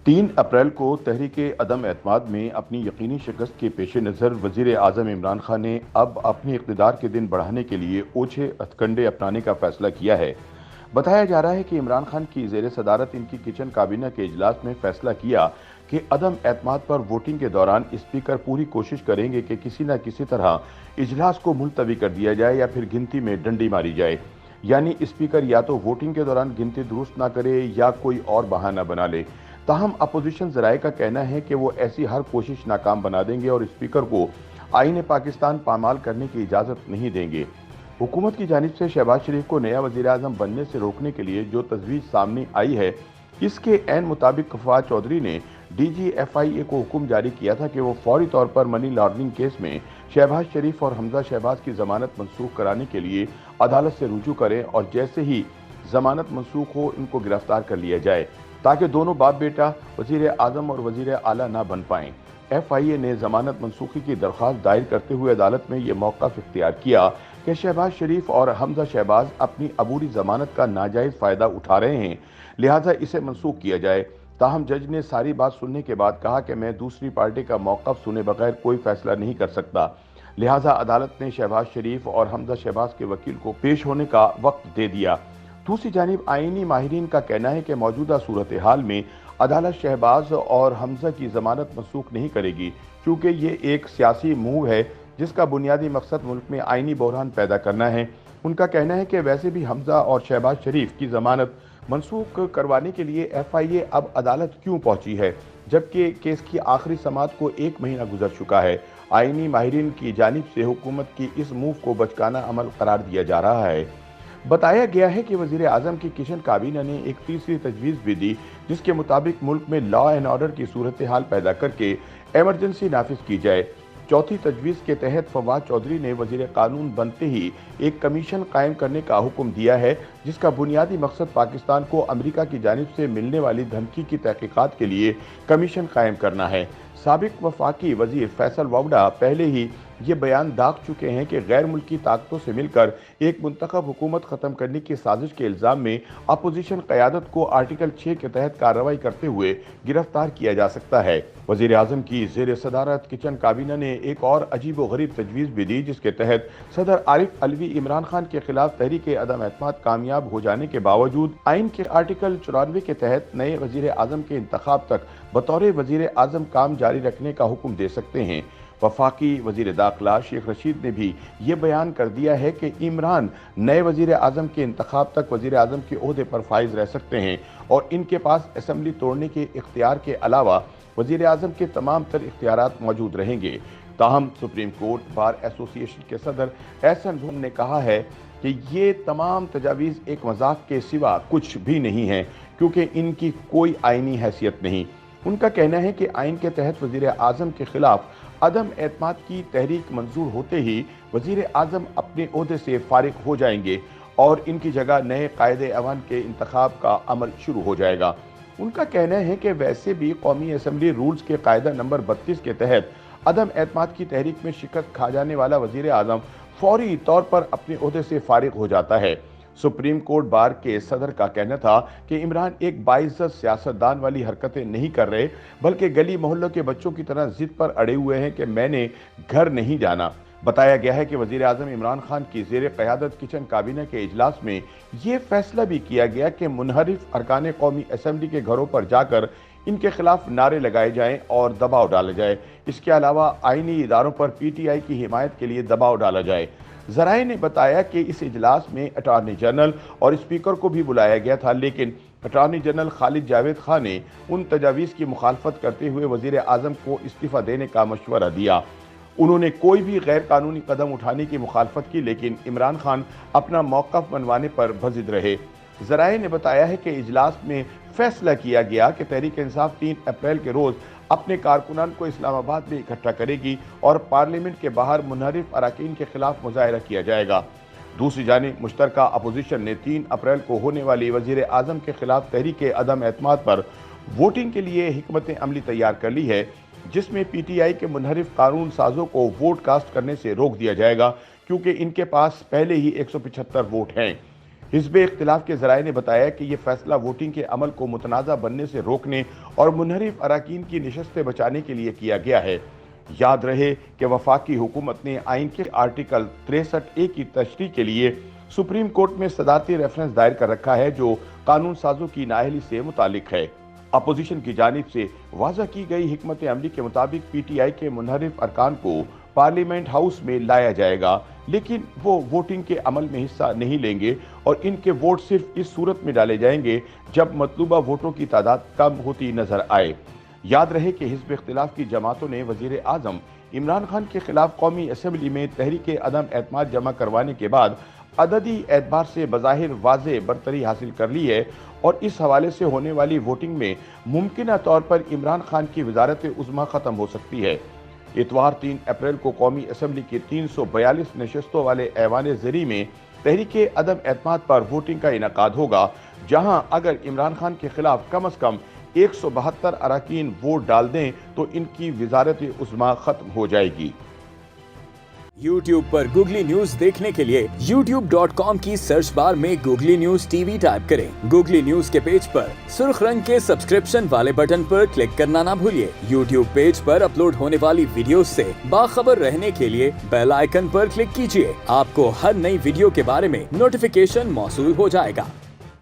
3 अप्रैल को तहरीक अदम एतमाद में अपनी यकीनी शिकस्त के पेश नज़र वज़ीर आज़म इमरान खान ने अब अपने इक़्तिदार के दिन बढ़ाने के लिए ओछे हथकंडे अपनाने का फैसला किया है। बताया जा रहा है कि इमरान खान की ज़ेर सदारत इनकी किचन काबीना के इजलास में फैसला किया कि अदम एतमाद पर वोटिंग के दौरान स्पीकर पूरी कोशिश करेंगे कि किसी न किसी तरह इजलास को मुलतवी कर दिया जाए या फिर गिनती में डंडी मारी जाए। यानी स्पीकर या तो वोटिंग के दौरान गिनती दुरुस्त ना करे या कोई और बहाना बना ले। ताहम अपोजिशन जराये का कहना है कि वो ऐसी हर कोशिश नाकाम बना देंगे और स्पीकर को आईन पाकिस्तान पामाल करने की इजाज़त नहीं देंगे। हुकूमत की जानिब से शहबाज शरीफ को नया वज़ीर आज़म बनने से रोकने के लिए जो तजवीज़ सामने आई है, इसके ऐन मुताबिक फवाद चौधरी ने DGFIA को हुक्म जारी किया था कि वो फौरी तौर पर मनी लॉन्ड्रिंग केस में शहबाज शरीफ और हमजा शहबाज की जमानत मनसूख कराने के लिए अदालत से रुजू करें और जैसे ही जमानत मनसूख हो इनको गिरफ्तार कर लिया जाए ताकि दोनों बाप बेटा वज़ीर आज़म और वज़ीर आला ना बन पाएं। FIA ने जमानत मनसूखी की दरख्वास्त दायर करते हुए अदालत में यह मौक़िफ़ इख्तियार किया कि शहबाज शरीफ और हमजा शहबाज अपनी अबूरी जमानत का नाजायज़ फ़ायदा उठा रहे हैं, लिहाजा इसे मनसूख किया जाए। ताहम जज ने सारी बात सुनने के बाद कहा कि मैं दूसरी पार्टी का मौक़िफ़ सुने बगैर कोई फैसला नहीं कर सकता, लिहाजा अदालत ने शहबाज शरीफ और हमजा शहबाज के वकील को पेश होने का वक्त दे दिया। दूसरी जानिब आईनी माहिरीन का कहना है कि मौजूदा सूरत हाल में अदालत शहबाज और हमजा की जमानत मनसूख नहीं करेगी, क्योंकि ये एक सियासी मूव है जिसका बुनियादी मकसद मुल्क में आईनी बहरान पैदा करना है। उनका कहना है कि वैसे भी हमजा और शहबाज शरीफ की जमानत मनसूख करवाने के लिए FIA अब अदालत क्यों पहुंची है, जबकि केस की आखिरी समाअत को 1 महीना गुजर चुका है। आईनी माहिरीन की जानिब से हुकूमत की इस मूव को बचकाना अमल करार दिया जा रहा है। बताया गया है कि वज़ीर आज़म की किचन काबीना ने एक तीसरी तजवीज़ भी दी, जिसके मुताबिक मुल्क में लॉ एंड ऑर्डर की सूरत हाल पैदा करके एमरजेंसी नाफिज की जाए। चौथी तजवीज़ के तहत फवाद चौधरी ने वज़ीर कानून बनते ही एक कमीशन कायम करने का हुक्म दिया है, जिसका बुनियादी मकसद पाकिस्तान को अमेरिका की जानिब से मिलने वाली धमकी की तहकीकात के लिए कमीशन कायम करना है। साबिक वफाकी वज़ीर फैसल वावड़ा पहले ही ये बयान दाग चुके हैं कि गैर मुल्की ताकतों से मिलकर एक मुंतखब हुकूमत ख़त्म करने की साजिश के इल्ज़ाम में अपोजिशन क़यादत को आर्टिकल 6 के तहत कार्रवाई करते हुए गिरफ्तार किया जा सकता है। वज़ीर आज़म की ज़ेर सदारत किचन काबीना ने एक और अजीब व गरीब तजवीज़ भी दी, जिसके तहत सदर आरिफ अलवी इमरान खान के खिलाफ तहरीक अदम एतमाद कामयाब हो जाने के बावजूद आइन के आर्टिकल 94 के तहत नए वज़ीर आज़म के इंतखाब तक बतौर वज़ीर आज़म काम जारी रखने का हुक्म दे सकते हैं। वफाकी वज़ीर दाखिला शेख रशीद ने भी ये बयान कर दिया है कि इमरान नए वज़ीर आज़म के इंतखाब तक वज़ीर आज़म के ओहदे पर फाइज रह सकते हैं और इनके पास असम्बली तोड़ने के इख्तियार के अलावा वज़ीर आज़म के तमाम तर इख्तियारात मौजूद रहेंगे। ताहम सुप्रीम कोर्ट बार एसोसिएशन के सदर एहसन भून ने कहा है कि ये तमाम तजावीज़ एक मजाक के सिवा कुछ भी नहीं है, क्योंकि इनकी कोई आइनी हैसियत नहीं। उनका कहना है कि आइन के तहत वज़ीर आज़म के खिलाफ अदम एतमाद की तहरीक मंजूर होते ही वज़ीर आज़म अपने ओहदे से फारिग हो जाएंगे और इनकी जगह नए कायदे अवान के इंतखाब का अमल शुरू हो जाएगा। उनका कहना है कि वैसे भी कौमी असम्बली रूल्स के कायदा नंबर 32 के तहत अदम एतमाद की तहरीक में शिकस्त खा जाने वाला वज़ीर आज़म फौरी तौर पर अपने ओहदे से फारिग हो जाता है। सुप्रीम कोर्ट बार के सदर का कहना था कि इमरान एक बाइज्जत सियासतदान वाली हरकतें नहीं कर रहे, बल्कि गली मोहल्लों के बच्चों की तरह जिद पर अड़े हुए हैं कि मैंने घर नहीं जाना। बताया गया है कि वज़ीर आज़म इमरान खान की ज़ेर क़यादत किचन काबीना के इजलास में ये फैसला भी किया गया कि मुनहरिफ अरकान कौमी असम्बली के घरों पर जाकर इनके खिलाफ नारे लगाए जाएं और दबाव डाला जाए। इसके अलावा आइनी इदारों पर PTI की हिमायत के लिए दबाव डाला जाए। ज़राए ने बताया कि इस इजलास में अटॉर्नी जनरल और स्पीकर को भी बुलाया गया था, लेकिन अटॉर्नी जनरल खालिद जावेद खान ने उन तजावीज़ की मुखालफत करते हुए वज़ीर आज़म को इस्तीफ़ा देने का मशवरा दिया। उन्होंने कोई भी गैर कानूनी कदम उठाने की मुखालफत की, लेकिन इमरान खान अपना मौक़िफ़ मनवाने पर भजिद रहे। ज़राए ने बताया है कि इजलास में फैसला किया गया कि तहरीक इंसाफ 3 अप्रैल के रोज़ अपने कारकुनान को इस्लामाबाद में इकट्ठा करेगी और पार्लियामेंट के बाहर मुनहरिफ अरकान के खिलाफ मुजाहरा किया जाएगा। दूसरी जानिब मुश्तरका अपोजिशन ने 3 अप्रैल को होने वाली वज़ीर आज़म के खिलाफ तहरीक अदम एतमाद पर वोटिंग के लिए हिकमत अमली तैयार कर ली है, जिसमें PTI के मुनहरिफ कानून साजों को वोट कास्ट करने से रोक दिया जाएगा, क्योंकि इनके पास पहले ही 175 वोट हैं। हिज़्ब इख्तिलाफ के ज़राए ने बताया कि यह फैसला वोटिंग के अमल को मुतनाज़ा बनने से रोकने और मुनहरिफ अरकान की नशस्तें बचाने के लिए किया गया है। याद रहे कि वफाकी हुकूमत ने आइन के आर्टिकल 63A की तशरीह के लिए सुप्रीम कोर्ट में सदारती रेफरेंस दायर कर रखा है, जो कानून साजों की नाअहली से मुतालिक है। अपोजिशन की जानिब से वाज़ा की गई हिकमत अमली के मुताबिक PTI के मुनहरिफ अरकान को पार्लियामेंट हाउस में लाया जाएगा, लेकिन वो वोटिंग के अमल में हिस्सा नहीं लेंगे और इनके वोट सिर्फ इस सूरत में डाले जाएंगे जब मतलूबा वोटों की तादाद कम होती नजर आए। याद रहे कि हिज़्ब इख्तिलाफ की जमातों ने वज़ीर आज़म इमरान खान के खिलाफ कौमी असम्बली में तहरीक अदम एतमाद जमा करवाने के बाद अददी एतबार से बज़ाहिर वाज़े बरतरी हासिल कर ली है और इस हवाले से होने वाली वोटिंग में मुमकिना तौर पर इमरान खान की वजारत उज़्मा ख़त्म हो सकती है। इतवार 3 अप्रैल को कौमी असम्बली के 342 नशस्तों वाले ऐवान ज़री में तहरीक अदम एतमाद पर वोटिंग का इनकाद होगा, जहां अगर इमरान खान के खिलाफ कम अज़ कम 172 अरकान वोट डाल दें तो इनकी वजारत उज़्मा खत्म हो जाएगी। YouTube पर गूगली न्यूज देखने के लिए youtube.com की सर्च बार में गूगली न्यूज TV टाइप करें। गूगली न्यूज के पेज पर सुर्ख रंग के सब्सक्रिप्शन वाले बटन पर क्लिक करना ना भूलिए। YouTube पेज पर अपलोड होने वाली वीडियोस से बाखबर रहने के लिए बेल आइकन पर क्लिक कीजिए। आपको हर नई वीडियो के बारे में नोटिफिकेशन मौसूल हो जाएगा।